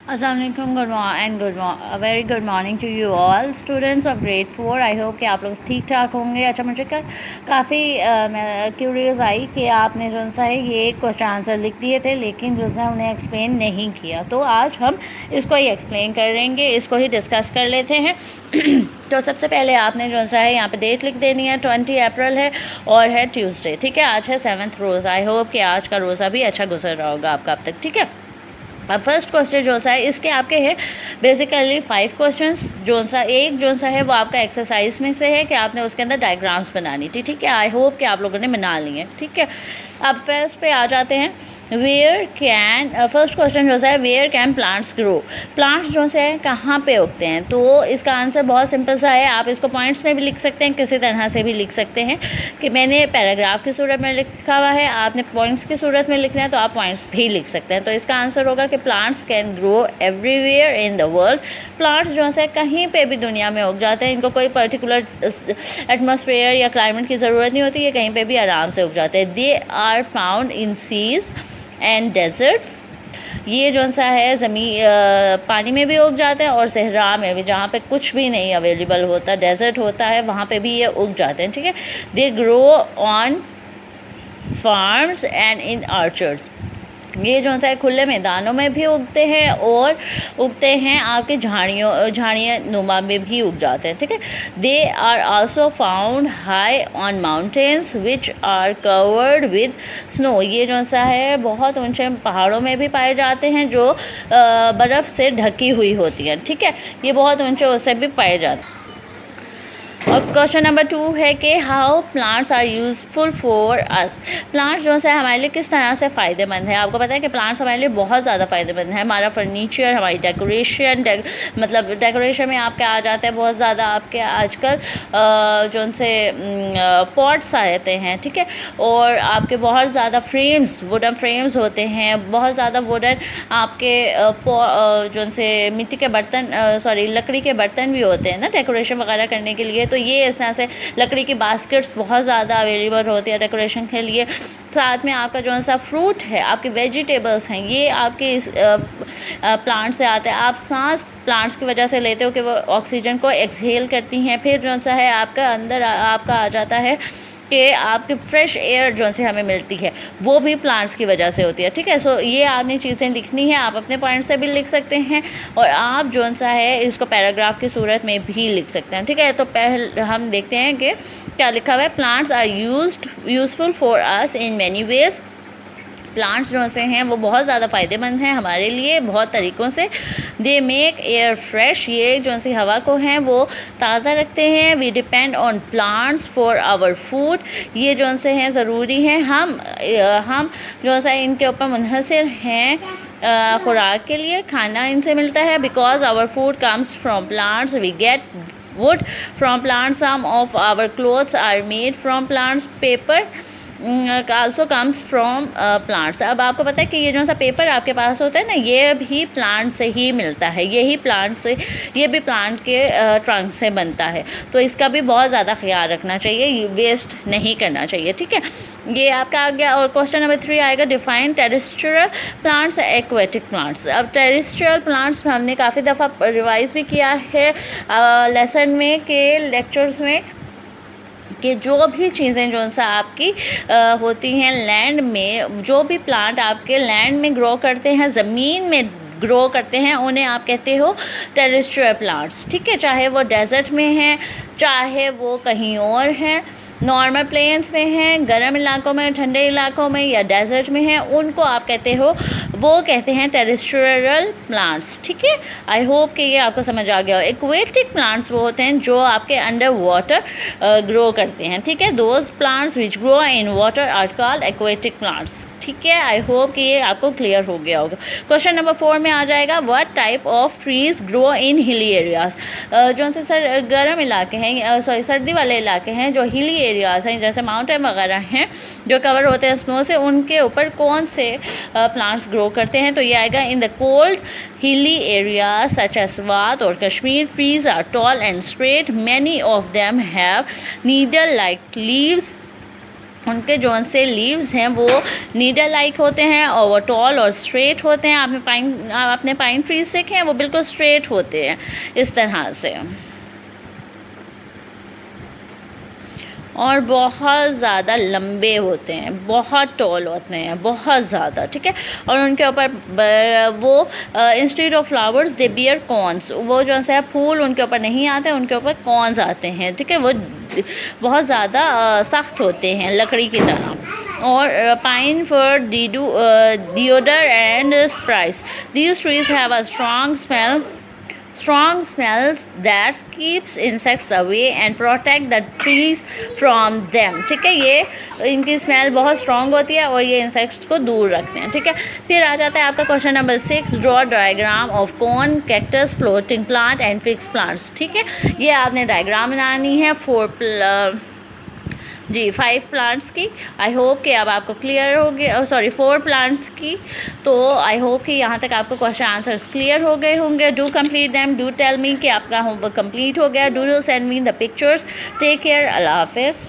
Assalamualaikum, very good morning to you all students of grade 4। I hope कि आप लोग ठीक ठाक होंगे। अच्छा, मुझे काफ़ी क्यूरियस आई कि आपने जो सा है ये क्वेश्चन आंसर लिख दिए थे, लेकिन जो सा उन्हें एक्सप्लेन नहीं किया। तो आज हम इसको ही एक्सप्लेन करेंगे, इसको ही डिस्कस कर लेते हैं। तो सबसे पहले आपने जो सा है यहाँ पे डेट लिख देनी है। 20 अप्रैल है और है ट्यूसडे। ठीक है, आज है 7th रोज़। आई होप कि आज का रोज़ा भी अच्छा गुजर रहा होगा आपका अब तक। ठीक है, अब फर्स्ट क्वेश्चन जो सा है इसके आपके है बेसिकली 5 क्वेश्चंस। जो सा है वो आपका एक्सरसाइज में से है कि आपने उसके अंदर डायग्राम्स बनानी थी। ठीक है, आई होप कि आप लोगों ने बना ली है। ठीक है, अब फर्स्ट पे आ जाते हैं। फर्स्ट क्वेश्चन जो सा है where can plants grow. Plants जो से है कहाँ पे उगते हैं? तो इसका आंसर बहुत सिंपल सा है। आप इसको पॉइंट्स में भी लिख सकते हैं, किसी तरह से भी लिख सकते हैं कि मैंने पैराग्राफ की सूरत में लिखा हुआ है, आपने पॉइंट्स की सूरत में लिखना है तो आप पॉइंट्स भी लिख सकते हैं। तो इसका आंसर होगा कि plants can grow everywhere in the world. Plants जो है कहीं पे भी दुनिया में उग जाते हैं, इनको कोई पर्टिकुलर एटमॉस्फेयर या क्लाइमेट की ज़रूरत नहीं होती, ये कहीं पे भी आराम से उग जाते हैं। They are found in seas and deserts. ये जो सा है पानी में भी उग जाते हैं और सहरा में भी, जहाँ पे कुछ भी नहीं अवेलेबल होता, डेजर्ट होता है, वहाँ पे भी ये उग जाते हैं। ठीक है, they grow on farms and in orchards. ये जो सा है खुले मैदानों में भी उगते हैं और उगते हैं आपके झाड़ियाँ नुमा में भी उग जाते हैं। ठीक है, they are also found high on mountains which are covered with snow. ये जो सा है बहुत ऊंचे पहाड़ों में भी पाए जाते हैं जो बर्फ़ से ढकी हुई होती हैं। ठीक है, ये बहुत ऊंचे उससे भी पाए जाते हैं। और क्वेश्चन नंबर 2 है कि how plants are useful for us. Plants जो है हमारे लिए किस तरह से फ़ायदेमंद है? आपको पता है कि प्लांट्स हमारे लिए बहुत ज़्यादा फ़ायदेमंद है। हमारा फर्नीचर, हमारी मतलब डेकोरेशन में आपके आ जाते हैं बहुत ज़्यादा। आपके आजकल जो उनसे पॉट्स आते हैं। ठीक है, और आपके बहुत ज़्यादा वुडन फ्रेम्स होते हैं, बहुत ज़्यादा वुडन आपके जो उनसे मिट्टी के बर्तन लकड़ी के बर्तन भी होते हैं ना डेकोरेशन वगैरह करने के लिए। तो ये इस तरह से लकड़ी की बास्केट्स बहुत ज़्यादा अवेलेबल होती है डेकोरेशन के लिए। साथ में आपका जो सा फ्रूट है, आपके वेजिटेबल्स हैं, ये आपके इस प्लांट से आते हैं। आप सांस प्लांट्स की वजह से लेते हो कि वो ऑक्सीजन को एक्सहेल करती हैं, फिर जो सा है आपका अंदर आपका आ जाता है कि आपके फ्रेश एयर जो से हमें मिलती है वो भी प्लांट्स की वजह से होती है। ठीक है, सो ये आपने चीज़ें लिखनी है, आप अपने पॉइंट से भी लिख सकते हैं और आप जो सा है इसको पैराग्राफ की सूरत में भी लिख सकते हैं। ठीक है, तो पहले हम देखते हैं कि क्या लिखा हुआ है। Plants are useful for us in many ways. Plants जो से हैं वो बहुत ज़्यादा फ़ायदेमंद हैं हमारे लिए बहुत तरीक़ों से। They make air fresh. ये जो सी हवा को हैं वो ताज़ा रखते हैं। We depend on plants for our food. ये जो से हैं ज़रूरी हैं, हम जो सा इनके ऊपर मुनहसर हैं खुराक के लिए, खाना इनसे मिलता है। Because our food comes from plants, we get wood from plants. Some of our clothes are made from plants. Paper also comes from plants. अब आपको पता है कि ये जो सा पेपर आपके पास होता है ना, ये भी प्लांट से ही मिलता है। ये भी प्लांट के ट्रंक से बनता है। तो इसका भी बहुत ज़्यादा ख्याल रखना चाहिए, वेस्ट नहीं करना चाहिए। ठीक है, ये आपका आ गया। और क्वेश्चन नंबर 3 आएगा define terrestrial plants, aquatic plants. अब टेरेस्ट्रियल प्लांट्स हमने काफ़ी दफ़ा रिवाइज़ भी किया है लेसन में के लेक्चर्स में कि जो भी चीज़ें जो सा आपकी होती हैं लैंड में, जो भी प्लांट आपके लैंड में ग्रो करते हैं, ज़मीन में ग्रो करते हैं, उन्हें आप कहते हो टेरेस्ट्रियल प्लांट्स। ठीक है, चाहे वो डेजर्ट में हैं, चाहे वो कहीं और हैं, नॉर्मल प्लेन्स में हैं, गर्म इलाकों में, ठंडे इलाकों में या डेजर्ट में हैं, उनको आप कहते हैं टेरेस्ट्रियल प्लांट्स। ठीक है, आई होप कि ये आपको समझ आ गया हो। एक्वेटिक प्लांट्स वो होते हैं जो आपके अंडर वाटर ग्रो करते हैं। ठीक है, those plants which grow in water are called aquatic plants. ठीक है, आई होप कि ये आपको क्लियर हो गया होगा। क्वेश्चन नंबर 4 में आ जाएगा what type of trees grow in hilly areas. जो से गर्म इलाके हैं, सर्दी वाले इलाके हैं, जो हिली एरियाज़ हैं, जैसे माउंटेन वगैरह हैं जो कवर होते हैं स्नो से, उनके ऊपर कौन से प्लांट्स ग्रो करते हैं? तो ये आएगा in the cold hilly areas such as Swat और Kashmir. Trees are tall and straight, many of them have needle like leaves उनके जो से लीव्स हैं वो नीडल लाइक होते हैं और वो टॉल और स्ट्रेट होते हैं। आपने पाइन ट्रीज देखे हैं, वो बिल्कुल स्ट्रेट होते हैं इस तरह से, और बहुत ज़्यादा लंबे होते हैं, बहुत टॉल होते हैं, बहुत ज़्यादा, ठीक है। और उनके ऊपर वो instead of flowers they beer corns, वो जो है फूल उनके ऊपर नहीं आते, उनके ऊपर कॉर्न्स आते हैं, ठीक है। वो बहुत ज़्यादा सख्त होते हैं लकड़ी की तरह। और pine fir deodar and spruce, these trees have a strong smells that keeps insects away and protect the trees from them, ठीक है। ये इनकी स्मेल बहुत स्ट्रॉन्ग होती है और ये इंसेक्ट्स को दूर रखते हैं, ठीक है। फिर आ जाता है आपका question number 6, draw diagram of corn, cactus, floating plant and fix plants, ठीक है। ये आपने डायग्राम बनानी है 5 प्लांट्स की। आई होप कि अब आपको क्लियर हो गया, 4 प्लांट्स की। तो आई होप कि यहाँ तक आपको क्वेश्चन आंसर्स क्लियर हो गए होंगे। Do complete them, do tell me कि आपका होमवर्क कंप्लीट हो गया। Do send me the pictures. Take care, अल्लाह हाफिज़।